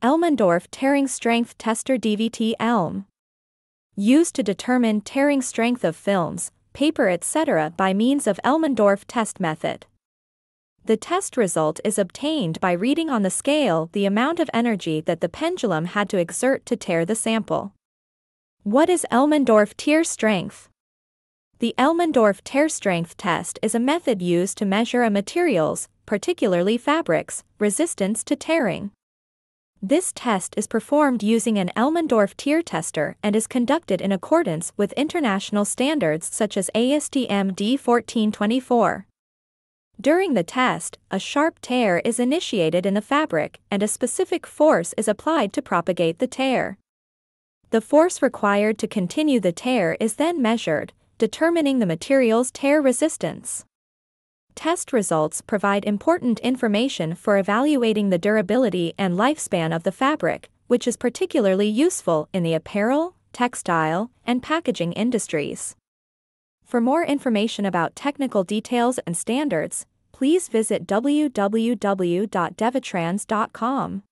Elmendorf Tearing Strength Tester DVT ELM. Used to determine tearing strength of films, paper etc. by means of Elmendorf test method. The test result is obtained by reading on the scale the amount of energy that the pendulum had to exert to tear the sample. What is Elmendorf tear strength? The Elmendorf tear strength test is a method used to measure a material's, particularly fabrics, resistance to tearing. This test is performed using an Elmendorf tear tester and is conducted in accordance with international standards such as ASTM D1424. During the test, a sharp tear is initiated in the fabric and a specific force is applied to propagate the tear. The force required to continue the tear is then measured, determining the material's tear resistance. Test results provide important information for evaluating the durability and lifespan of the fabric, which is particularly useful in the apparel, textile, and packaging industries. For more information about technical details and standards, please visit www.devitrans.com.